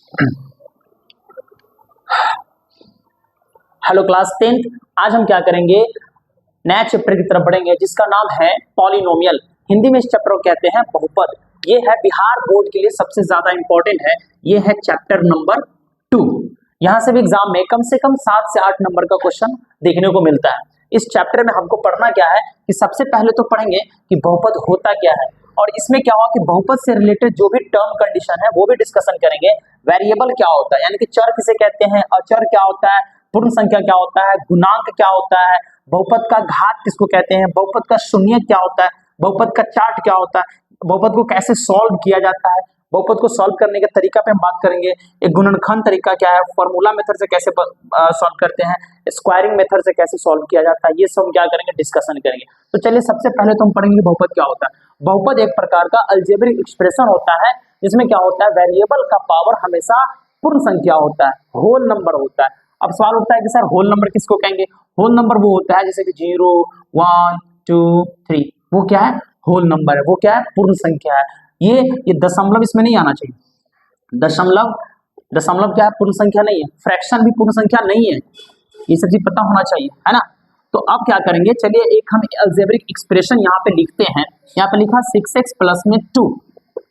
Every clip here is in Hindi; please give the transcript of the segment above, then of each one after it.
Hello class 10th। आज हम क्या करेंगे, नया चैप्टर की तरफ बढ़ेंगे जिसका नाम है पॉलिनोमियल। हिंदी में इस चैप्टर को कहते हैं बहुपद। ये है बिहार बोर्ड के लिए सबसे ज्यादा इंपॉर्टेंट है। ये है चैप्टर नंबर 2। यहां से भी एग्जाम में कम से कम 7 से 8 नंबर का क्वेश्चन देखने को मिलता है। इस चैप्टर में हमको पढ़ना क्या है कि सबसे पहले तो पढ़ेंगे कि बहुपद होता क्या है, और इसमें क्या हुआ कि बहुपद से रिलेटेड जो भी टर्म कंडीशन है वो भी डिस्कशन करेंगे। वेरिएबल क्या होता है, यानी कि चर किसे कहते हैं, अचर क्या होता है, पूर्ण संख्या क्या होता है, गुणांक क्या होता है, बहुपद का घात किसको कहते हैं, बहुपद का शून्य क्या होता है, बहुपद का चार्ट क्या होता है, बहुपद को कैसे सॉल्व किया जाता है, बहुपद को सॉल्व करने के तरीका पे हम बात करेंगे। एक गुणनखंड तरीका क्या है, फॉर्मूला मेथड से कैसे सॉल्व करते हैं, स्क्वायरिंग मेथड से कैसे सॉल्व किया जाता है, ये सब हम क्या करेंगे, डिस्कशन करेंगे। तो चलिए सबसे पहले तो हम पढ़ेंगे बहुपद क्या होता है। बहुपद एक प्रकार का अलजेब्रिक एक्सप्रेशन होता है जिसमें क्या होता है, वेरिएबल का पावर हमेशा पूर्ण संख्या होता है, होल नंबर होता है। अब सवाल उठता है कि सर होल नंबर किसको कहेंगे। होल नंबर वो होता है जैसे कि 0, 1, 2, 3, वो क्या है, होल नंबर है, वो क्या है, पूर्ण संख्या है। ये दशमलव इसमें नहीं आना चाहिए। दशमलव क्या है, पूर्ण संख्या नहीं है। फ्रैक्शन भी पूर्ण संख्या नहीं है। ये सब चीज पता होना चाहिए, है ना। तो अब क्या करेंगे, चलिए एक हम अलजेब्रिक एक्सप्रेशन यहाँ पे लिखते हैं। यहाँ पे लिखा 6x प्लस में 2,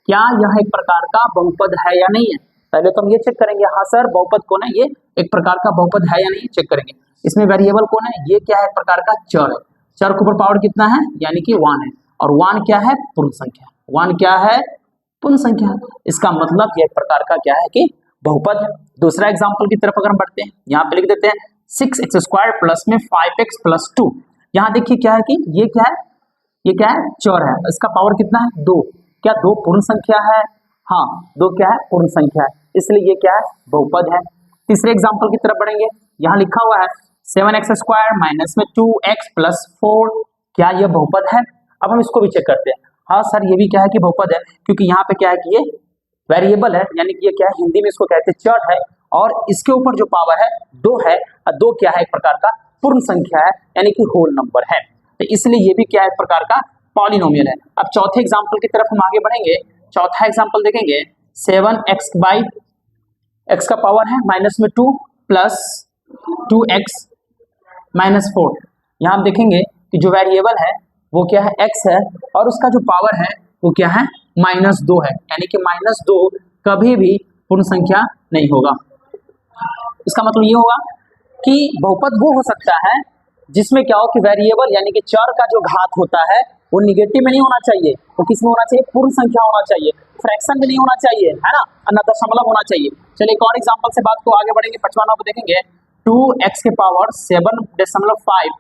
क्या यह एक प्रकार का बहुपद है या नहीं है। पहले तो हम ये चेक करेंगे, हाँ सर बहुपद कौन है, ये एक प्रकार का बहुपद है या नहीं, चेक करेंगे। इसमें वेरिएबल कौन है, ये क्या है, एक प्रकार का चर है। चर के ऊपर पावर कितना है, यानी कि 1 है, और 1 क्या है, पूर्ण संख्या। 1 क्या है, पूर्ण संख्या। इसका मतलब ये एक प्रकार का क्या है कि बहुपद है। दूसरा एग्जाम्पल की तरफ अगर हम बढ़ते हैं, यहाँ पे लिख देते हैं 6x² प्लस में 5x प्लस 2। यहाँ देखिए क्या है कि ये क्या है, ये क्या है, चर है। इसका पावर कितना है, 2। क्या 2 पूर्ण संख्या है, हाँ 2 क्या है, पूर्ण संख्या है, इसलिए ये क्या है, बहुपद है। तीसरे एग्जाम्पल की तरफ बढ़ेंगे, यहाँ लिखा हुआ है 7x² माइनस में 2x प्लस 4, क्या ये बहुपद है। अब हम इसको भी चेक करते हैं, हाँ सर ये भी क्या है कि बहुपद है, क्योंकि यहाँ पे क्या है कि ये वेरिएबल है, यानी कि ये क्या है, हिंदी में इसको कहते हैं चर है, और इसके ऊपर जो पावर है 2 है, और 2 क्या है, एक प्रकार का पूर्ण संख्या है, यानी कि होल नंबर है। तो इसलिए ये भी क्या है, एक प्रकार का पॉलिनोमियल है। अब चौथे एग्जाम्पल की तरफ हम आगे बढ़ेंगे। चौथा एग्जाम्पल देखेंगे, 7x बाई x का पावर है माइनस में 2 प्लस 2x माइनस 4। यहाँ हम देखेंगे कि जो वेरिएबल है वो क्या है, x है, और उसका जो पावर है वो क्या है, -2 है, यानी कि -2 कभी भी पूर्ण संख्या नहीं होगा। इसका मतलब ये होगा कि बहुपद वो हो सकता है जिसमें क्या हो कि वेरिएबल यानी कि चर का जो घात होता है वो निगेटिव में नहीं होना चाहिए, वो किस में होना चाहिए, पूर्ण संख्या होना चाहिए, फ्रैक्शन में नहीं होना चाहिए, है ना, और न दशमलव होना चाहिए। चलिए एक और एग्जांपल से बात को आगे बढ़ेंगे। 55 को देखेंगे, 2x के पावर 7.5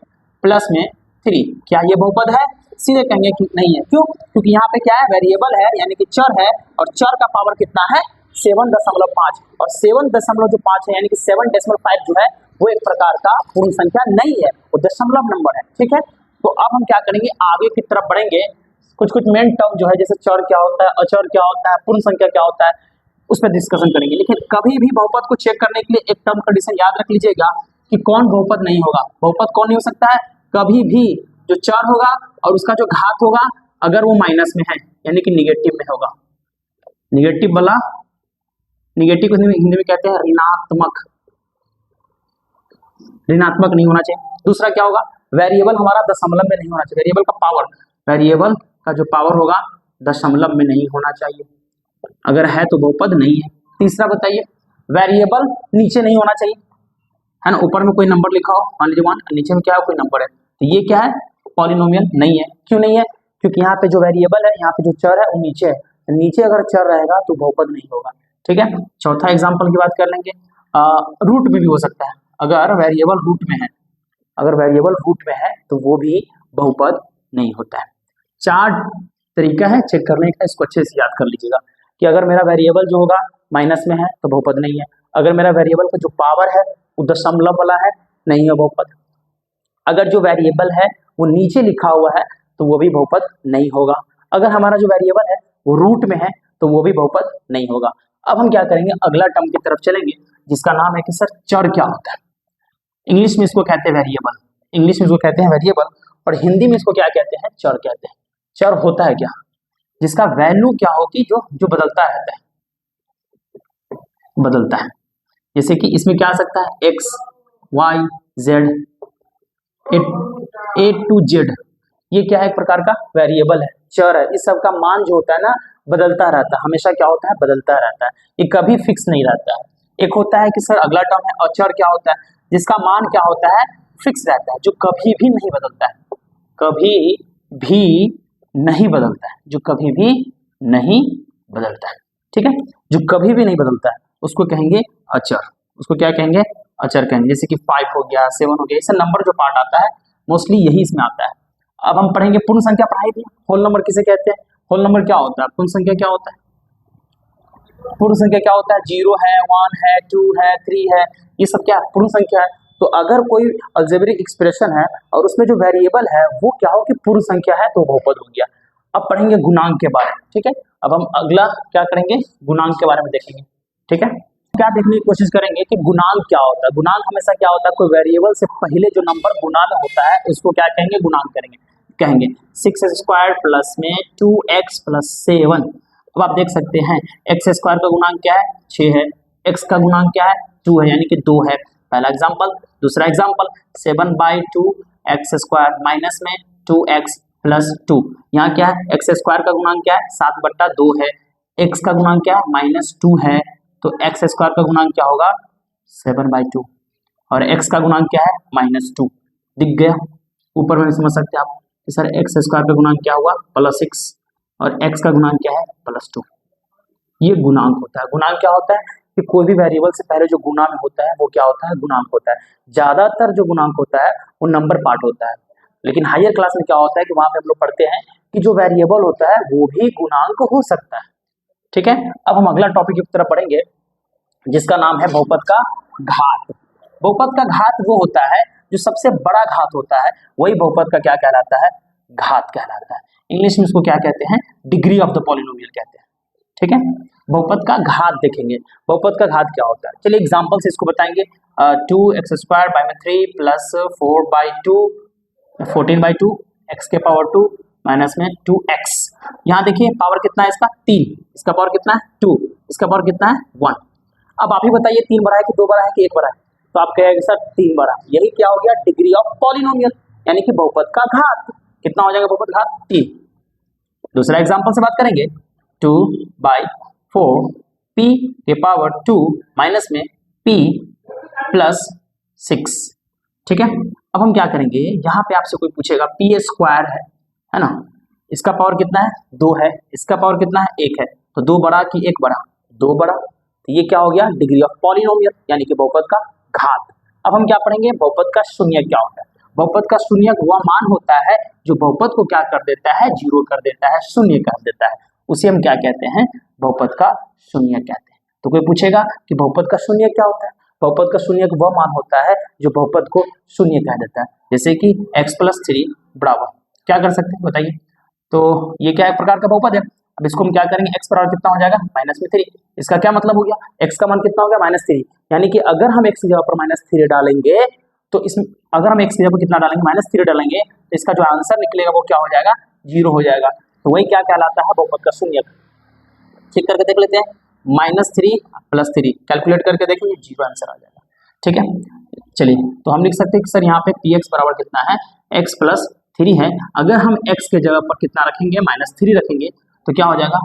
प्लस में 3, क्या ये बहुपद है, सीधे कहेंगे कि नहीं है। क्यों, क्योंकि यहाँ पे क्या है, वेरिएबल है यानी कि चर है, और चर का पावर कितना है, 7.5, और 7.5 है, यानी कि 7.5 जो है वो एक प्रकार का पूर्ण संख्या नहीं है, वो दशमलव नंबर है। ठीक है, तो अब हम क्या करेंगे, आगे की तरफ बढ़ेंगे। कुछ मेन टर्म जो है, जैसे चर क्या होता है, अचर क्या होता है, पूर्ण संख्या क्या होता है, उस पर डिस्कशन करेंगे। लेकिन कभी भी बहुपद को चेक करने के लिए एक टर्म कंडीशन याद रख लीजिएगा कि कौन बहुपद नहीं होगा। बहुपद कौन नहीं हो सकता है, कभी भी जो चर होगा और उसका जो घात होगा अगर वो माइनस में है, यानी कि निगेटिव में होगा। निगेटिव वाला, निगेटिव को हिंदी में कहते हैं ऋणात्मक, ऋणात्मक नहीं होना चाहिए। दूसरा क्या होगा, वेरिएबल हमारा दशमलव में नहीं होना चाहिए, वेरिएबल का पावर, वेरिएबल का जो पावर होगा दशमलव में नहीं होना चाहिए, अगर है तो बहुपद नहीं है। तीसरा बताइए, वेरिएबल नीचे नहीं होना चाहिए, है ना, ऊपर में कोई नंबर लिखा हो, मान लीजिए 1, नीचे में क्या है, कोई नंबर है, तो ये क्या है, पॉलिनोमियल नहीं है। क्यों नहीं है, क्योंकि यहाँ पे जो वेरिएबल है, यहाँ पे जो चर है वो नीचे है, नीचे अगर चर रहेगा तो बहुपद नहीं होगा। ठीक है, चौथा एग्जाम्पल की बात कर लेंगे, रूट में भी हो सकता है, अगर वेरिएबल रूट में है, अगर वेरिएबल रूट में है तो वो भी बहुपद नहीं होता है। 4 तरीका है चेक करने का, इसको अच्छे से याद कर लीजिएगा कि अगर मेरा वेरिएबल जो होगा माइनस में है तो बहुपद नहीं है, अगर मेरा वेरिएबल का जो पावर है वो दशमलव वाला है, नहीं है बहुपद, अगर जो वेरिएबल है वो नीचे लिखा हुआ है तो वो भी बहुपद नहीं होगा, अगर हमारा जो वेरिएबल है वो रूट में है तो वो भी बहुपद नहीं होगा। अब हम क्या करेंगे, अगला टर्म की तरफ चलेंगे जिसका नाम है कि सर चर क्या होता है। इंग्लिश में इसको कहते हैं वेरिएबल, इंग्लिश में इसको कहते हैं वेरिएबल, और हिंदी में इसको क्या कहते हैं, चर कहते हैं। चर होता है क्या, जिसका वैल्यू क्या होगी, जो बदलता रहता है। बदलता है। जैसे कि इसमें क्या आ सकता है, X Y Z A to Z, ये क्या है, एक प्रकार का वेरिएबल है, चर है। इस सब का मान जो होता है ना बदलता रहता है, हमेशा क्या होता है, बदलता रहता है, ये कभी फिक्स नहीं रहता है। एक होता है कि सर अगला टर्म है अचर, क्या होता है, जिसका मान क्या होता है, फिक्स रहता है, जो कभी भी नहीं बदलता है, कभी भी नहीं बदलता है, जो कभी भी नहीं बदलता है। ठीक है, जो कभी भी नहीं बदलता है उसको कहेंगे अचर, उसको क्या कहेंगे, अचर कहेंगे। जैसे कि 5 हो गया, 7 हो गया, इससे नंबर जो पार्ट आता है मोस्टली यही इसमें आता है। अब हम पढ़ेंगे पूर्ण संख्या, पढ़ाई थी, होल नंबर किसे कहते हैं, होल नंबर क्या होता है, पूर्ण संख्या क्या होता है, पूर्ण संख्या क्या होता है, 0 है, 1 है, 2 है, 3 है, ये सब क्या है, पूर्ण संख्या है। तो अगर कोई अलजेब्रिक एक्सप्रेशन है और उसमें जो वेरिएबल है वो क्या हो कि पूर्ण संख्या है तो बहुपद हो गया। अब पढ़ेंगे गुणांक के बारे में। ठीक है, अब हम अगला क्या करेंगे, गुणांक के बारे में देखेंगे। ठीक है, क्या देखने की कोशिश करेंगे कि गुणांक क्या होता है। गुणांक हमेशा क्या होता है, कोई वेरिएबल से पहले जो नंबर गुणा में होता है उसको क्या कहेंगे, गुणांक करेंगे, कहेंगे 6x² प्लस में 2x प्लस 7। अब आप देख सकते हैं x² का गुणांक क्या है, 6 है, x का गुणांक क्या है, 2 है, यानी कि 2 है, पहला एग्जाम्पल। दूसरा एग्जाम्पल 7/2 x² माइनस में 2x प्लस 2, यहाँ क्या है, x² का गुणांक क्या है, 7/2 है, x का गुणांक क्या है, -2 है, तो x² का गुणांक क्या होगा, 7/2, और x का गुणांक क्या है, -2। दिख गया, ऊपर में समझ सकते हैं आप कि सर x² का गुणांक क्या हुआ, +6, और x का गुणांक क्या है, +2। ये गुणांक होता है। गुणांक क्या होता है कि कोई भी वेरिएबल से पहले जो गुणा में होता है वो क्या होता है, गुणांक होता है। ज्यादातर जो गुणांक होता है वो नंबर पार्ट होता है, लेकिन हायर क्लास में क्या होता है कि वहां पे हम लोग पढ़ते हैं कि जो वेरिएबल होता है वो भी गुणांक हो सकता है। ठीक है, अब हम अगला टॉपिक की तरफ पढ़ेंगे जिसका नाम है बहुपद का घात। बहुपद का घात वो होता है जो सबसे बड़ा घात होता है, वही बहुपद का क्या कहलाता है, घात कहलाता है। इंग्लिश में इसको क्या कहते हैं, डिग्री ऑफ द पॉलिनोमियल कहते हैं। ठीक है, बहुपद का घात देखेंगे, बहुपद का घात क्या होता है। चलिए एग्जांपल से इसको बताएंगे। 2x² / 3 प्लस 4/2 14/2 x के पावर 2 माइनस में 2x। यहाँ देखिए पावर कितना है इसका, 3, इसका पावर कितना है, 2, इसका पावर कितना है, 1। अब आप ही बताइए 3 बड़ा है कि 2 बड़ा है कि 1 बड़ा है, तो आप कहेंगे सर 3 बड़ा। यही क्या हो गया, डिग्री ऑफ पॉलिनोमियल, यानी कि बहुपद का घात। कितना हो जाएगा बहुपद घात, 3। दूसरा एग्जांपल से बात करेंगे, 2/4 p के पावर 2 माइनस में p प्लस 6। ठीक है, अब हम क्या करेंगे, यहाँ पे आपसे कोई पूछेगा p² है ना, इसका पावर कितना है, 2 है, इसका पावर कितना है, 1 है, तो 2 बड़ा कि 1 बड़ा, 2 बड़ा, तो ये क्या हो गया, डिग्री ऑफ पॉलिनोमियल, यानी कि बहुपद का घात। अब हम क्या पढ़ेंगे, बहुपद का शून्यक क्या होता है। बहुपद का शून्यक वह मान होता है जो बहुपद को क्या कर देता है, 0 कर देता है, शून्य कर देता है, उसे हम क्या कहते हैं, बहुपद का शून्यक कहते हैं। तो कोई पूछेगा कि बहुपद का शून्यक क्या होता है, बहुपद का शून्यक वह मान होता है जो बहुपद को शून्य कह देता है। जैसे कि x + 3 बराबर, क्या कर सकते हैं बताइए, तो ये क्या एक प्रकार का बहुपद है। अब इसको हम क्या करेंगे, x बराबर कितना हो जाएगा, -3। इसका क्या मतलब हो गया, x का मान कितना हो गया, -3, यानी कि अगर हम x की जगह पर -3 डालेंगे तो इसमें, अगर हम x की जगह पर कितना डालेंगे, -3 डालेंगे, तो इसका जो आंसर निकलेगा वो क्या हो जाएगा, 0 हो जाएगा। तो वही क्या कहलाता है, बहुपद का शून्यक। चेक करके देख लेते हैं, -3 + 3 कैलकुलेट करके देखेंगे, 0 आंसर आ जाएगा। ठीक है, चलिए तो हम लिख सकते हैं कि सर यहाँ पे px बराबर कितना है, x + 3 है। अगर हम x के जगह पर कितना रखेंगे, -3 रखेंगे, तो क्या हो जाएगा,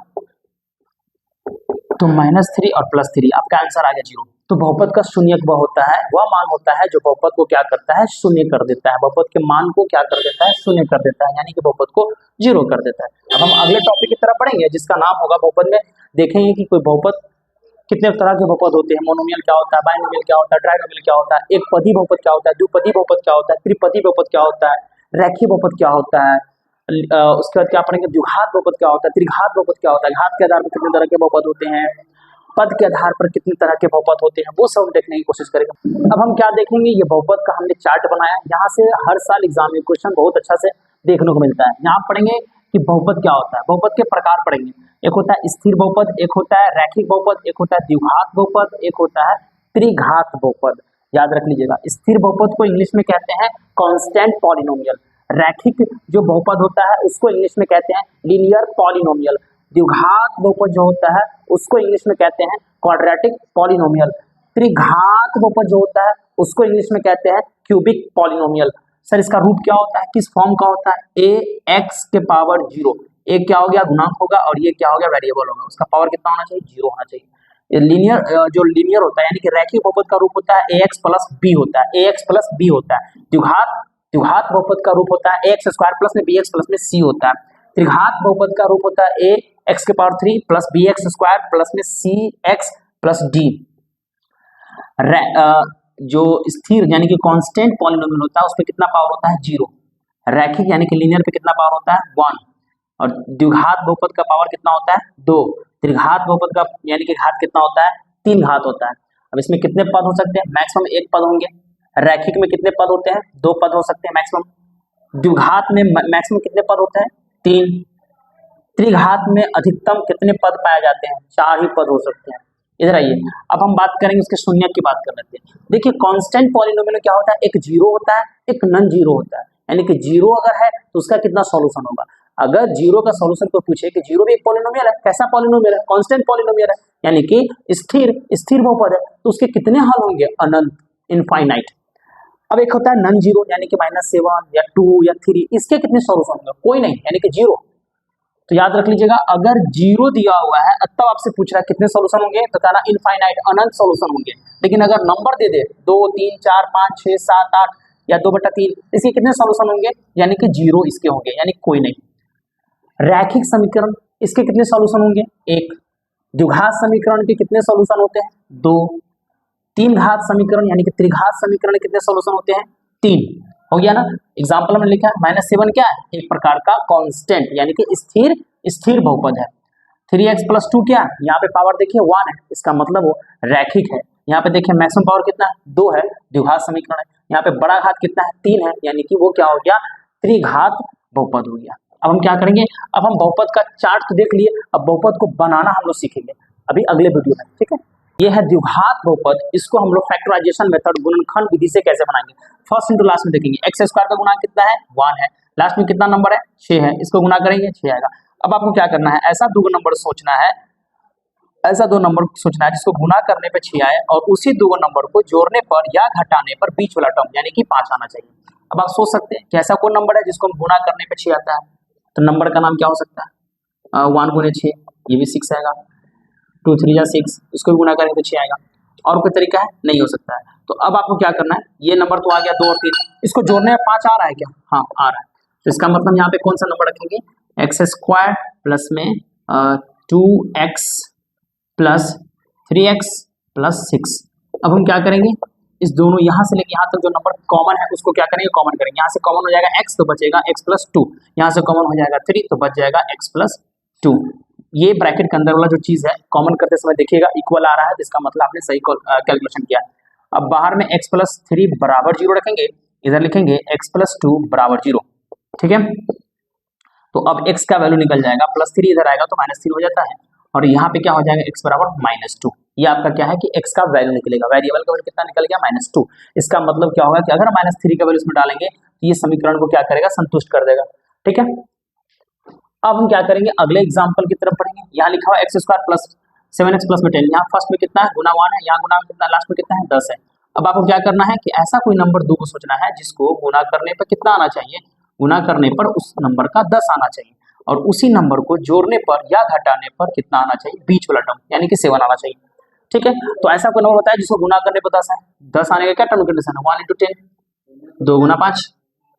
तो -3 और +3, आपका आंसर आ गया 0। तो बहुपद का शून्यक वह होता है, वह मान होता है जो बहुपद को क्या करता है, शून्य कर देता है, बहुपद के मान को क्या कर देता है, शून्य कर देता है, यानी कि बहुपद को 0 कर देता है। अब हम अगले टॉपिक की तरफ बढ़ेंगे जिसका नाम होगा बहुपद में देखेंगे कि कोई बहुपद कितने तरह के बहुपद होते हैं, मोनोमियल क्या होता है, बाइनोमियल क्या होता है, ट्राइनोमियल क्या होता है, एक पदी बहुपद क्या होता है, द्विपदी बहुपद क्या होता है, त्रिपदी बहुपद क्या होता है, रैखिक बहुपद क्या होता है, उसके बाद क्या पढ़ेंगे, द्विघात बहुपद क्या होता है, त्रिघात बहुपद क्या होता है, घात के आधार पर कितने तरह के बहुपद होते हैं, पद के आधार पर कितने तरह के बहुपद होते हैं, वो सब देखने की कोशिश करेंगे। अब हम क्या देखेंगे, ये बहुपद का हमने चार्ट बनाया, यहाँ से हर साल एग्जाम में क्वेश्चन बहुत अच्छा से देखने को मिलता है। यहाँ पढ़ेंगे कि बहुपद क्या होता है, बहुपद के प्रकार पढ़ेंगे, एक होता है स्थिर बहुपद, एक होता है रैखिक बहुपद, एक होता है द्विघात बहुपद, एक होता है त्रिघात बहुपद। याद रख लीजिएगा, स्थिर बहुपद को इंग्लिश में कहते हैं कांस्टेंट पॉलिनोमियल, रैखिक जो बहुपद होता है उसको इंग्लिश में कहते हैं लीनियर पॉलिनोमियल, द्विघात बहुपद जो होता है उसको इंग्लिश में कहते हैं क्वाड्रेटिक पॉलिनोमियल। त्रिघात बहुपद जो होता है उसको इंग्लिश में कहते हैं क्यूबिक पॉलिनोमियल। सर इसका रूप क्या होता है, किस फॉर्म का होता है? ए एक्स के पावर 0। ए क्या हो गया, गुणांक होगा, और ये क्या हो गया, वेरिएबल होगा। उसका पावर कितना होना चाहिए? 0 होना चाहिए। लीनियर जो लीनियर होता है यानी कि रैखिक बहुपद का रूप होता है ax प्लस बी होता है, ax प्लस बी होता है। द्विघात बहुपद का रूप होता है ax स्क्वायर प्लस में bx प्लस में c होता है। त्रिघात बहुपद का रूप होता है ax के power 3 plus bx square plus में cx प्लस d। जो स्थिर यानी कि कांस्टेंट पॉलिनोमियल होता है उस पे कितना पावर होता है? 0। रैखिक यानी कि लीनियर पे कितना पावर होता है? 1। और द्विघात बहुपद का पावर कितना होता है? 2। त्रिघात बहुपद का यानी कि घात कितना होता है? 3 घात होता है। अब इसमें कितने पद हो सकते हैं? मैक्सिमम 1 पद होंगे। रैखिक में कितने पद होते हैं? 2 पद हो सकते हैं मैक्सिमम। द्विघात में मैक्सिमम कितने पद होते हैं? 3। त्रिघात में अधिकतम कितने पद पाए जाते हैं? 4 ही पद हो सकते हैं। इधर आइए, अब हम बात करेंगे उसके शून्य की बात कर लेते हैं। देखिए कांस्टेंट पॉलिनोमियल में क्या होता है? एक 0 होता है, एक नॉन 0 होता है। यानी कि 0 अगर है तो उसका कितना सॉल्यूशन होगा? अगर 0 का सॉल्यूशन को पूछे कि 0 भी एक पॉलिनोमियल है, कैसा पॉलिनोमियल है? कांस्टेंट पॉलिनोमियल है, यानी कि स्थिर बहुपद है, तो उसके कितने हल होंगे? अनंत, इनफाइनाइट। अब एक होता है नॉन 0 यानी कि -7 या 2 या 3, इसके कितने सॉल्यूशन होंगे? कोई नहीं, यानी कि 0। तो याद रख लीजिएगा, अगर 0 दिया हुआ है तब आपसे पूछ रहा है कितने सॉल्यूशन होंगे, तो कहना इनफाइनाइट, अनंत सॉल्यूशन होंगे। लेकिन अगर नंबर दे दे 2 3 4 5 6 7 8 या 2/3, इसके कितने सॉल्यूशन होंगे? यानी कि 0 इसके होंगे, यानी कोई नहीं। रैखिक समीकरण, इसके कितने सॉल्यूशन होंगे? 1। द्विघात समीकरण के कितने सॉल्यूशन होते हैं? 2। तीन घात समीकरण यानी कि त्रिघात समीकरण के कितने सॉल्यूशन होते हैं? 3। हो गया ना। एग्जाम्पल में लिखा है -7 क्या है? एक प्रकार का कांस्टेंट यानी कि स्थिर बहुपद है। 3x + 2 क्या है? यहाँ पे पावर देखिए 1 है, इसका मतलब वो रैखिक है। यहाँ पे देखिए मैक्सिमम पावर कितना है? 2 है, द्विघात समीकरण है। यहाँ पे बड़ा घात कितना है? 3 है, यानी कि वो क्या हो गया? त्रिघात बहुपद हो गया। अब हम क्या करेंगे? अब हम बहुपद का चार्ट तो देख लिए, अब बहुपद को बनाना हम लोग सीखेंगे अभी अगले वीडियो में, ठीक है। ये है द्विघात बहुपद, इसको हम लोग फैक्टराइजेशन मेथड, गुणनखंड विधि से कैसे बनाएंगे, फर्स्ट इंटू लास्ट में देखेंगे। x स्क्वायर का गुणा कितना है? 1 है। लास्ट में कितना नंबर है? 6 है। इसको गुणा करेंगे 6 आएगा। अब आपको क्या करना है? ऐसा दो नंबर सोचना है, ऐसा 2 नंबर सोचना है जिसको गुणा करने पे 6 आए और उसी 2 नंबर को जोड़ने पर या घटाने पर बीच वाला टर्म यानी कि 5 आना चाहिए। अब आप सोच सकते हैं कि ऐसा कोई नंबर है जिसको हम गुणा करने पे 6 आता है, तो नंबर का नाम क्या हो सकता है? 1 × 6, ये भी 6 आएगा। 2 3 या 6, इसको भी गुणा करेंगे तो 6 आएगा। और कोई तरीका है? नहीं हो सकता है। तो अब आपको क्या करना है? ये नंबर तो आ गया 2 और 3, इसको जोड़ने में 5 आ रहा है क्या? हाँ आ रहा है। तो इसका मतलब यहाँ पे कौन सा नंबर रखेंगे? x स्क्वायर प्लस में 2x प्लस 3x प्लस 6। अब हम क्या करेंगे? इस दोनों यहाँ से लेके यहाँ तक जो नंबर कॉमन है उसको क्या करेंगे? कॉमन करेंगे। यहाँ से कॉमन हो जाएगा x तो बचेगा x + 2, यहाँ से कॉमन हो जाएगा 3 तो बच जाएगा x + 2। ये ब्रैकेट के अंदर वाला जो चीज है कॉमन करते समय देखिएगा इक्वल आ रहा है, जिसका मतलब आपने सही कैलकुलेशन किया। अब बाहर में x + 3 = 0 रखेंगे, इधर लिखेंगे x + 2 = 0, ठीक है। तो अब x का वैल्यू निकल जाएगा, +3 इधर आएगा तो -3 हो जाता है, और यहाँ पे क्या हो जाएगा? x = -2। ये आपका क्या है कि x का वैल्यू निकलेगा, वेरिएबल का वैल्यू कितना निकल गया? -2। इसका मतलब क्या होगा कि अगर -3 का वैल्यू इसमें डालेंगे तो ये समीकरण को क्या करेगा? संतुष्ट कर देगा, ठीक है। अब हम क्या करेंगे? अगले एग्जाम्पल की तरफ बढ़ेंगे। यहाँ लिखा हुआ x² + 7x + 10, यहाँ फर्स्ट में कितना है? गुना 1 है, यहाँ गुना कितना, लास्ट में कितना है? 10 है। अब आपको क्या करना है कि ऐसा कोई नंबर 2 को सोचना है जिसको गुना करने पर कितना आना चाहिए? गुना करने पर उस नंबर का 10 आना चाहिए, और उसी नंबर को जोड़ने पर या घटाने पर कितना आना चाहिए? बीच वाला टर्म यानी कि 7 आना चाहिए, ठीक है। तो ऐसा कोई नंबर होता है जिसको गुना करने पर 10 है, 10 आने का क्या टर्म कंडीशन है? 1 × 10, 2 × 5,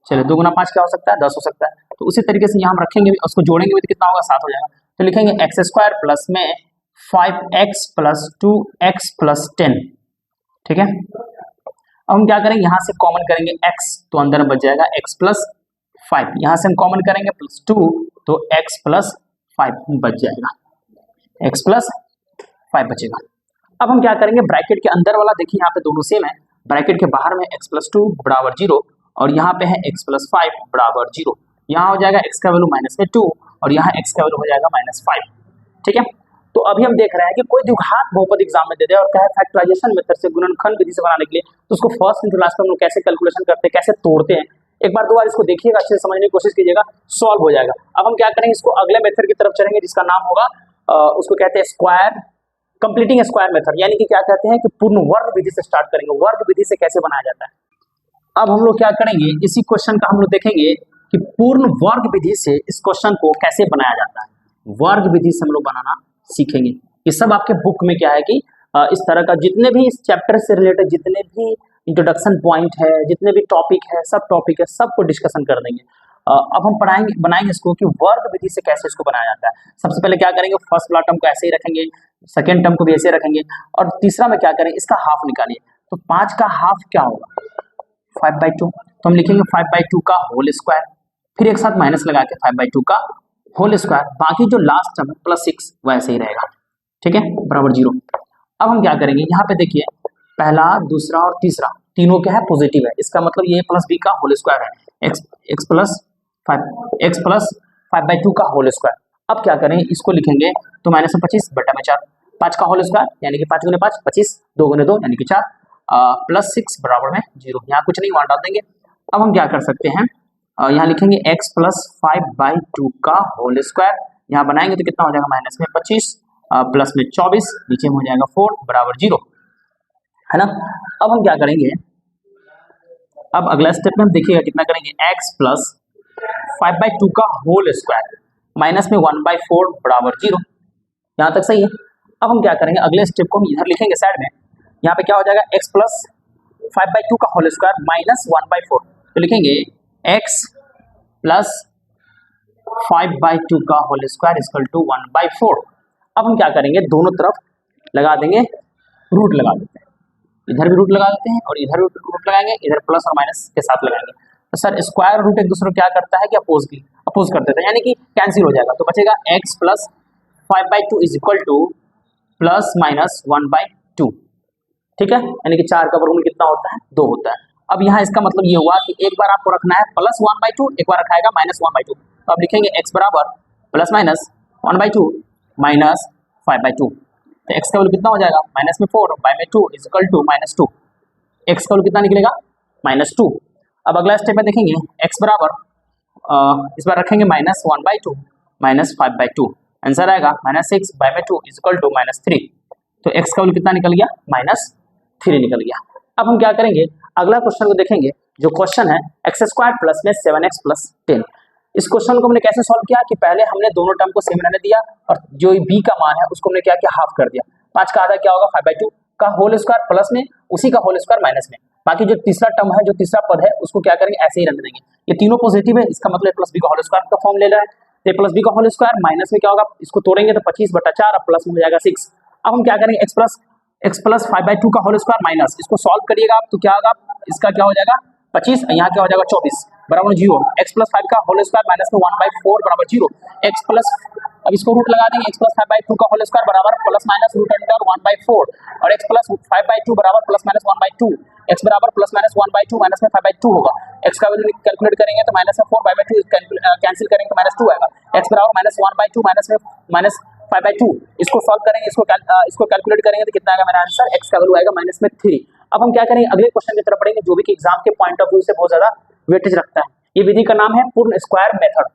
चलिए 2 × 5 क्या हो सकता है? 10 हो सकता है। तो उसी तरीके से यहाँ हम रखेंगे भी, उसको जोड़ेंगे भी तो कितना होगा? 7 हो जाएगा। तो लिखेंगे x² प्लस में 5x + 2x + 10, ठीक है। अब हम क्या करेंगे? यहाँ से कॉमन करेंगे x, तो अंदर में बच जाएगा x + 5। यहाँ से हम कॉमन करेंगे +2, तो x + 5 बच जाएगा, x + 5 बचेगा। अब हम क्या करेंगे? ब्रैकेट के अंदर वाला देखिए यहाँ पे दोनों सेम है, ब्रैकेट के बाहर में x + 2 = 0 और यहाँ पे है x + 5 = 0। यहाँ हो जाएगा x का वैल्यू -2 और यहाँ x का वैल्यू हो जाएगा -5, ठीक है। तो अभी हम देख रहे हैं कि कोई द्विघात बहुपद एग्जाम में दे दे और कहे फैक्टराइजेशन मेथड से, गुणनखंड विधि से बनाने के लिए, तो उसको फर्स्ट इंटू लास्ट में हम लोग कैसे कैलकुलेशन करते हैं, कैसे तोड़ते हैं, एक बार दो बार इसको देखिएगा, अच्छे से समझने की कोशिश कीजिएगा, सॉल्व हो जाएगा। अब हम क्या करेंगे, इसको अगले मेथड की तरफ चलेंगे जिसका नाम होगा उसको कहते हैं स्क्वायर कंप्लीटिंग स्क्वायर मेथड, यानी कि क्या कहते हैं कि पूर्ण वर्ग विधि से स्टार्ट करेंगे। वर्ग विधि से कैसे बनाया जाता है, अब हम लोग क्या करेंगे, इसी क्वेश्चन का हम लोग देखेंगे कि पूर्ण वर्ग विधि से इस क्वेश्चन को कैसे बनाया जाता है। वर्ग विधि से हम लोग बनाना सीखेंगे। ये सब आपके बुक में क्या है कि इस तरह का जितने भी इस चैप्टर से रिलेटेड जितने भी इंट्रोडक्शन पॉइंट है, जितने भी टॉपिक है, सबको डिस्कशन कर देंगे। अब हम बनाएंगे इसको कि वर्ग विधि से कैसे इसको बनाया जाता है। सबसे पहले क्या करेंगे, फर्स्ट वाला टर्म को ऐसे ही रखेंगे, सेकेंड टर्म को भी ऐसे रखेंगे, और तीसरा में क्या करेंगे, इसका हाफ निकालिए। तो 5 का हाफ क्या होगा, 5/2, तो हम लिखेंगे 5/2 का होल स्क्वायर, फिर एक साथ माइनस लगा के 5/2 का होल स्क्वायर, बाकी जो लास्ट टर्म है +6 वैसे ही रहेगा, ठीक है, बराबर 0। अब हम क्या करेंगे, यहाँ पे देखिए पहला, दूसरा और तीसरा तीनों क्या है, पॉजिटिव है, इसका मतलब ये +b का होल स्क्वायर है, x प्लस 5/2 का होल स्क्वायर। अब क्या करें, इसको लिखेंगे तो -25/4, 5 का होल स्क्वायर यानी कि 5 × 5 25, 2 × 2 यानी कि 4, +6 बराबर में 0, यहाँ कुछ नहीं, वहाँ डाल देंगे। अब हम क्या कर सकते हैं, यहाँ लिखेंगे x + 5/2 का होल स्क्वायर, यहाँ बनाएंगे तो कितना हो जाएगा, -25 प्लस में 24, नीचे में हो जाएगा 4 बराबर 0, है ना। अब हम क्या करेंगे, अब अगला स्टेप में हम देखिएगा कितना करेंगे, x + 5/2 का होल स्क्वायर माइनस में 1/4 बराबर 0, यहाँ तक सही है। अब हम क्या करेंगे, अगले स्टेप को हम इधर लिखेंगे साइड में, यहाँ पे क्या हो जाएगा, x + 5/2 का होल स्क्वायर माइनस 1/4, तो लिखेंगे x + 5/2 का होल स्क्वायर इक्वल टू 1/4। अब हम क्या करेंगे, दोनों तरफ लगा देंगे, रूट लगा देते हैं, इधर भी रूट लगा देते हैं और इधर भी रूट लगाएंगे, इधर प्लस और माइनस के साथ लगाएंगे। तो सर स्क्वायर रूट एक दूसरे को क्या करता है कि अपोज कर देता है, यानी कि कैंसिल हो जाएगा, तो बचेगा x + 5/2 इक्वल टू ±1/2, ठीक है, यानी कि 4 का वर्गमूल कितना होता है, 2 होता है। अब यहाँ इसका मतलब ये हुआ कि एक बार आपको रखना है +1/2, एक बार रखाएगा -1/2, तो अब लिखेंगे x बराबर ±1/2 माइनस 5/2, तो x का वैल्यू कितना हो जाएगा, -4 बाय में 2 इक्वल टू -2, x का वैल्यू कितना निकलेगा, -2। अब अगला स्टेप में देखेंगे, x बराबर इस बार रखेंगे -1/2 माइनस 5/2, आंसर आएगा -6 बाय में 2 इक्वल टू -3, तो x का वैल्यू कितना निकल गया, -3 निकल गया। अब हम क्या करेंगे, अगला क्वेश्चन को देखेंगे, जो क्वेश्चन है x² प्लस में 7x + 10। इस क्वेश्चन को हमने कैसे सॉल्व किया कि पहले हमने दोनों टर्म को सेम रहने दिया और जो b का मान है उसको हमने क्या किया, हाफ कर दिया। 5 का आधा क्या होगा, 5/2 का होल स्क्वायर प्लस में उसी का होल स्क्वायर माइनस में, बाकी जो तीसरा टर्म है, जो तीसरा पद है उसको क्या करेंगे, ऐसे ही रहने देंगे। ये तीनों पॉजिटिव है, इसका मतलब +b का होल स्क्वायर का फॉर्म ले रहा है, तो +b का होल स्क्वायर माइनस में क्या होगा, इसको तोड़ेंगे तो 25/4 और प्लस में हो जाएगा 6। अब हम क्या करेंगे, x + 5/2 का होल स्क्वायर माइनस, इसको सॉल्व करिएगा आप तो क्या होगा, इसका क्या हो जाएगा 25, यहाँ क्या हो जाएगा 24 बराबर 0, x + 5 का होल स्क्वायर माइनस में 1/4 बराबर 0, x प्लस, अब इसको रूट लगा देंगे, x + 5/2 का होल स्क्वायर बराबर ±√1/4 और x + 5/2 बराबर ±1/2, x बराबर +-1/2 माइनस में 5/2 होगा, x का वैल्यू कैलकुलेट करेंगे तो -4/2 कैंसिल करेंगे तो -2 आएगा, x बराबर -1/2 माइनस में -5/2, इसको सॉल्व करेंगे, इसको कैलकुलेट करेंगे तो कितना आएगा मेरा आंसर, x का वैल्यू आएगा -3। अब हम क्या करेंगे, अगले क्वेश्चन की तरफ पढ़ेंगे, जो भी कि एग्जाम के पॉइंट ऑफ व्यू से बहुत ज्यादा वेटेज रखता है। ये विधि का नाम है पूर्ण स्क्वायर मेथड।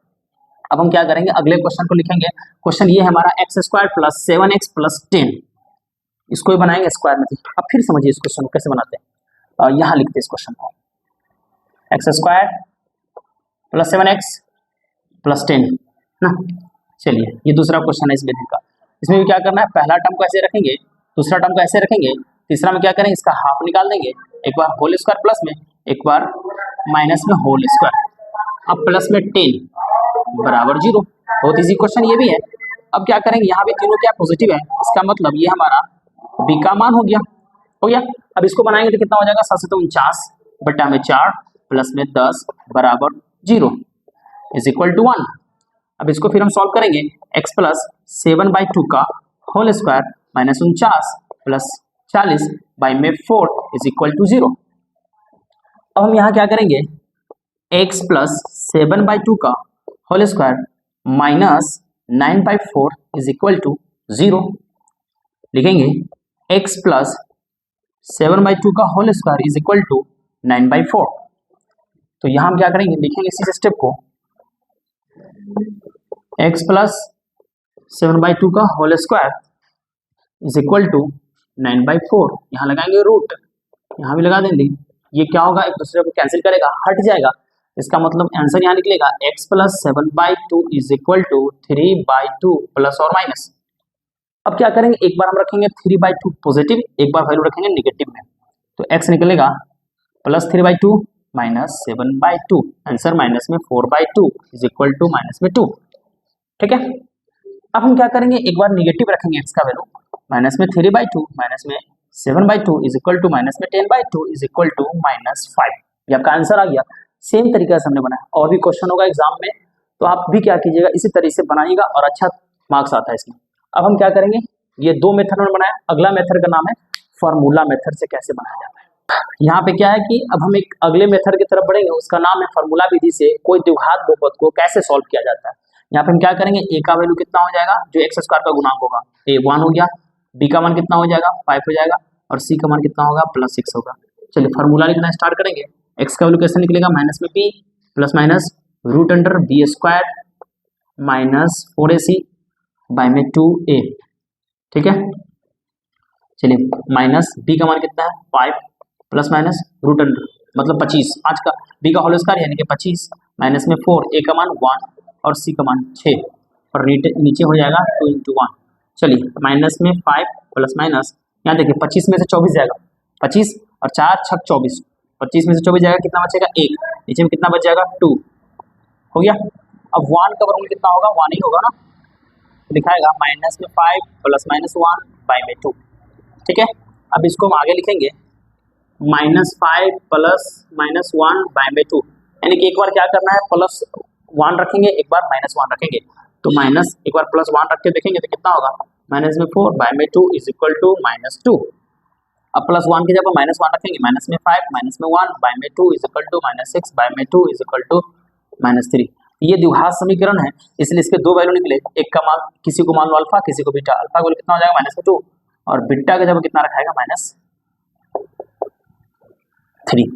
अब हम क्या करेंगे, अगले क्वेश्चन को लिखेंगे, क्वेश्चन ये है हमारा x² + 7x + 10, इसको ही बनाएंगे स्क्वायर मेथड। अब फिर समझिए इस क्वेश्चन को कैसे बनाते हैं, यहाँ लिखते हैं इस क्वेश्चन को, x² + 7x + 10 ना। चलिए ये दूसरा क्वेश्चन है इस विधि का, इसमें भी क्या करना है, पहला टर्म को ऐसे रखेंगे, दूसरा टर्म को ऐसे रखेंगे, तीसरा में क्या करेंगे, इसका हाफ निकाल देंगे, एक बार होल स्क्वायर प्लस में, एक बार माइनस में होल स्क्वायर, अब प्लस में 10 बराबर 0, बहुत इजी क्वेश्चन ये भी है। अब क्या करेंगे, यहाँ भी तीनों क्या पॉजिटिव है, इसका मतलब ये हमारा b का मान हो गया। अब इसको बनाएंगे तो कितना हो जाएगा, 749/4 प्लस में 10 बराबर 0 इक्वल टू 1। अब इसको फिर हम सॉल्व करेंगे, x + 7/2 का होल स्क्वायर -49 + 40 बाई में 4 इक्वल टू 0। अब हम यहाँ क्या करेंगे, x + 7/2 का होल स्क्वायर -9/4 इक्वल टू 0, लिखेंगे x + 7/2 का होल स्क्वायर इक्वल टू 9/4। तो यहाँ हम क्या करेंगे, लिखेंगे इसी स्टेप को, x प्लस 7/2 का whole square is equal to 9/4। यहाँ लगाएंगे रूट, यहाँ भी लगा देंगे, ये क्या होगा, एक दूसरे को कैंसिल करेगा, हट जाएगा। इसका मतलब आंसर यहाँ निकलेगा x plus 7/2 is equal to 3/2 plus और माइनस। अब क्या करेंगे, एक बार हम रखेंगे 3/2 पॉजिटिव, एक बार वैल्यू रखेंगे नेगेटिव में, तो x निकलेगा प्लस 3/2 माइनस 7/2, आंसर माइनस में 4/2 इज इक्वल टू माइनस में 2। ठीक है, अब हम क्या करेंगे, एक बार निगेटिव रखेंगे x का वैल्यू, माइनस में 3/2 माइनस में 7/2 इज इक्वल टू माइनस में 10/2 इज इक्वल टू -5। ये आपका आंसर आ गया। सेम तरीका से हमने बनाया, और भी क्वेश्चन होगा एग्जाम में, तो आप भी क्या कीजिएगा, इसी तरीके से बनाइएगा और अच्छा मार्क्स आता है इसमें। अब हम क्या करेंगे, ये दो मेथड में बनाया, अगला मेथड का नाम है फॉर्मूला मेथड से कैसे बनाया जाता है। यहाँ पे क्या है कि अब हम एक अगले मेथड की तरफ बढ़ेंगे, उसका नाम है फॉर्मूला विधि से कोई द्विघात बहुपद को कैसे सॉल्व किया जाता है। यहाँ पे हम क्या करेंगे, ए का वैल्यू कितना हो जाएगा, जो एक्स स्क्वायर का गुणांक होगा, ए 1 हो गया, बी का मान कितना हो जाएगा 5 हो जाएगा, और सी का मान कितना होगा +6 होगा। चलिए फॉर्मूला लिखना स्टार्ट करेंगे। एक्स का वैल्यू कैसे निकलेगा, माइनस में B plus minus root under B square minus 4ac by में 2a। ठीक है, चलिए माइनस बी का मान कितना है 5 प्लस माइनस रूट अंडर मतलब 25, आज का बी का होल स्क्वायर यानी कि 25 माइनस में 4, ए का मान 1 और सी का मान 6, और नीचे हो जाएगा 2 × 1। चलिए माइनस में 5 प्लस माइनस, यहाँ देखिए 25 में से 24 जाएगा, 25 और 4 × 6 = 24, 25 में से 24 जाएगा, कितना बचेगा 1, नीचे में कितना बच जाएगा 2 हो गया। अब 1 का वर्गमूल कितना होगा, 1 ही होगा ना, दिखाएगा माइनस में 5 प्लस माइनस 1 बाय में 2। ठीक है, अब इसको हम आगे लिखेंगे -5 प्लस माइनस 1 बाय में 2, यानी कि एक बार क्या करना है +1 रखेंगे, एक बार -1 रखेंगे, तो माइनस एक बार +1 रख के देखेंगे तो कितना होगा, माइनस में 4 बाय में 2 इज इक्वल टू -2। अब +1 की जगह -1 रखेंगे, माइनस में 5 माइनस में 1 बाय में 2 इज इक्वल टू -6 बाय में 2 इज इक्वल टू -3। ये द्विघात समीकरण है, इसलिए इसके दो वैल्यू निकले, एक का मान किसी को मान लो अल्फा, किसी को बीटा। अल्फा का वैल्यू कितना हो जाएगा -2, और बीटा का जब कितना रखाएगा -3।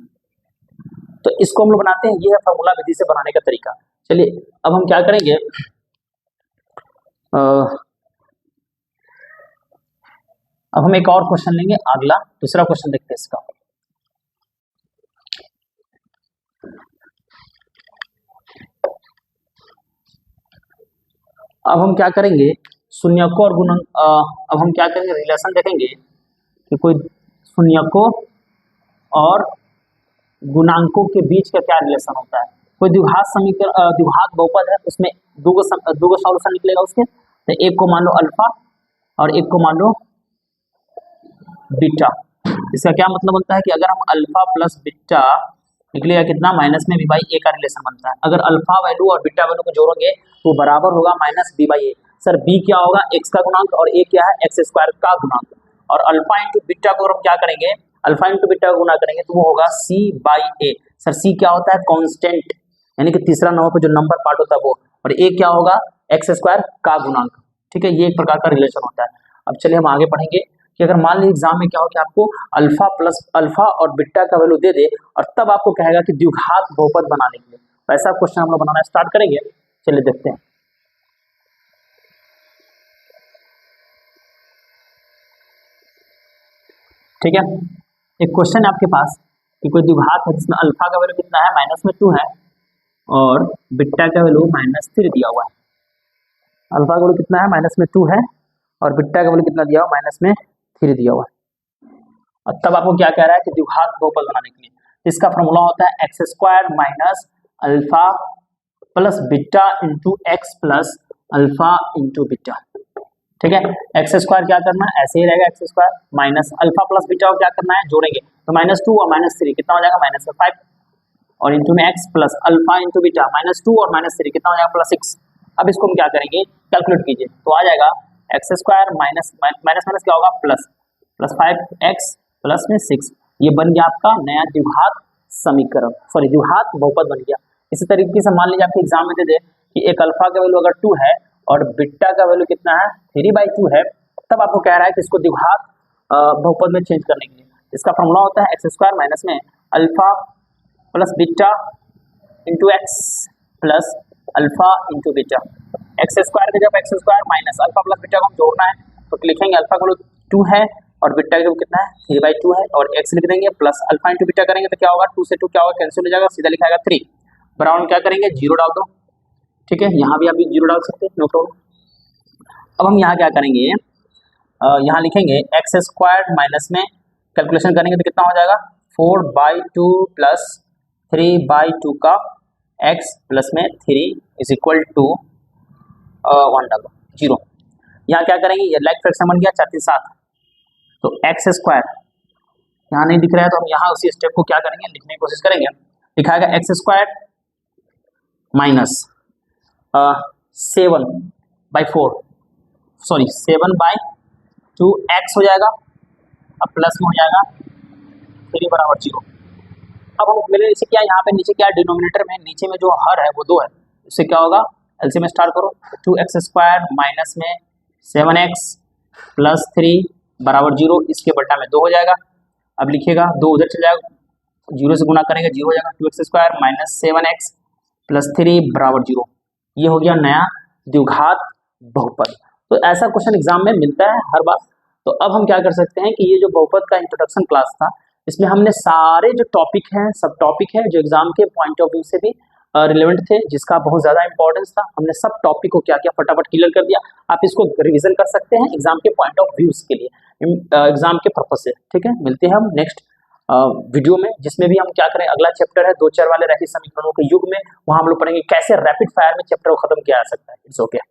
तो इसको हम लोग बनाते हैं, ये है फॉर्मूला विधि से बनाने का तरीका। चलिए अब हम क्या करेंगे, अब हम एक और क्वेश्चन लेंगे, अगला दूसरा क्वेश्चन देखते हैं इसका। अब हम क्या करेंगे, शून्यकों और गुणन, अब हम क्या करेंगे, रिलेशन देखेंगे कि कोई शून्यकों और गुणांकों के बीच का क्या रिलेशन होता है। कोई द्विघात समीकरण, द्विघात बहुपद है, उसमें दो गो सॉल्यूशन निकलेगा उसके, तो एक को मान लो अल्फा और एक को मान लो बीटा। इसका क्या मतलब बनता है कि अगर हम अल्फा प्लस बीटा निकलेगा कितना, माइनस में b/a का रिलेशन बनता है। अगर अल्फा वैल्यू और बीटा वैल्यू को जोड़ोगे तो बराबर होगा -b/a। सर b क्या होगा, x का गुणांक, और a क्या है x² का गुणांक, और अल्फा इंटू बीटा को हम क्या करेंगे, अल्फा इंटू बीटा का गुणा करेंगे तो वो होगा c/a। सर c क्या होता है, कांस्टेंट, यानी कि तीसरा नंबर पर जो नंबर पार्ट होता है वो, और a क्या होगा x² का गुणांक। ठीक है, ये एक प्रकार का रिलेशन होता है। अब चलिए हम आगे पढ़ेंगे कि अगर मान लीजिए एग्जाम में क्या हो कि आपको अल्फा और बीटा का वैल्यू दे दे, और तब आपको कहेगा कि द्विघात बहुपद बनाने के लिए, वैसा क्वेश्चन हम लोग बनाना स्टार्ट करेंगे। चलिए देखते हैं। ठीक है, एक क्वेश्चन है आपके पास कि कोई द्विघात है जिसमें अल्फा का वैल्यू कितना है, -2 है, और बीटा का वैल्यू -3 दिया हुआ है। अल्फा का वैल्यू कितना है, -2 है, और बीटा का वैल्यू कितना दिया हुआ, -3 दिया हुआ है। और तब आपको क्या कह रहा है कि द्विघात बहुपद बनाने के लिए इसका फॉर्मूला होता है x² minus alpha plus beta into x plus alpha into beta. ठीक है, x² क्या करना है, ऐसे ही रहेगा, x² minus alpha plus beta को क्या करना है, जोड़ेंगे तो -2 और -3 कितना हो जाएगा, -5, और इंटू में x plus alpha into beta, -2 और -3 कितना हो जाएगा, +6। अब इसको हम क्या करेंगे, कैलकुलेट कीजिए, तो आ जाएगा x² माइनस माइनस क्या होगा, प्लस 5x प्लस में 6, ये बन गया आपका नया द्विघात समीकरण, सॉरी द्विघात बहुपद बन गया। इसी तरीके से मान लीजिए आपके एग्जाम में दे दे कि एक अल्फा का वैल्यू अगर 2 है और बीटा का वैल्यू कितना है 3/2 है, तब आपको कह रहा है कि इसको द्विघात बहुपद में चेंज करने के लिए इसका फॉर्मूला होता है x² माइनस में alpha plus beta into x plus alpha into beta. X square का जब x square minus alpha plus beta को हम जोड़ना है तो लिखेंगे अल्फा का 2 है और बीटा का कितना है 3/2 है, और एक्स लिख देंगे प्लस अल्फा इंटू बीटा करेंगे तो क्या होगा 2 से 2 क्या होगा कैंसिल हो जाएगा, सीधा लिखाएगा 3 बराबर क्या करेंगे 0 डाल दो। ठीक है, यहाँ भी आप 0 डाल सकते हैं, नो प्रॉब्लम। अब हम यहाँ क्या करेंगे, यहाँ लिखेंगे एक्स स्क्वायर माइनस में कैलकुलेशन करेंगे तो कितना हो जाएगा 4/2 प्लस 3/2 का x प्लस में 3 इज इक्वल टू 1 डालो 0। यहाँ क्या करेंगे, ये लाइक फ्रैक्शन बन गया 4 3 7, तो एक्स स्क्वायर यहाँ नहीं दिख रहा है तो हम यहाँ उसी स्टेप को क्या करेंगे लिखने की कोशिश करेंगे। लिखाएगा X square minus 7/4 sorry 7/2 X हो जाएगा, अब प्लस में हो जाएगा 3 बराबर 0। अब हम मेरे नीचे क्या, यहाँ पे नीचे क्या डिनोमिनेटर में नीचे में जो हर है वो 2 है, उससे क्या होगा एलसीएम स्टार्ट करो 2x स्क्वायर माइनस में 7x प्लस 3 बराबर 0, इसके बट्टा में 2 हो जाएगा। अब लिखिएगा 2 उधर चल जाएगा, 0 से गुना करेंगे 0 हो जाएगा, 2x square minus 7x plus 3 बराबर 0। ये हो गया नया द्विघात बहुपद। तो ऐसा क्वेश्चन एग्जाम में मिलता है हर बार। तो अब हम क्या कर सकते हैं कि ये जो बहुपद का इंट्रोडक्शन क्लास था इसमें हमने सारे जो टॉपिक हैं सब टॉपिक है जो एग्जाम के पॉइंट ऑफ व्यू से भी रिलेवेंट थे, जिसका बहुत ज़्यादा इंपॉर्टेंस था, हमने सब टॉपिक को क्या किया फटाफट क्लियर कर दिया। आप इसको रिवीजन कर सकते हैं एग्जाम के पॉइंट ऑफ व्यूज के लिए, एग्जाम के पर्पज से। ठीक है, मिलते हैं हम नेक्स्ट वीडियो में जिसमें भी हम क्या करें, अगला चैप्टर है 2 चर वाले रैखिक समीकरणों के युग में, वहां हम लोग पढ़ेंगे कैसे रैपिड फायर में चैप्टर को खत्म किया जा सकता है। It's okay.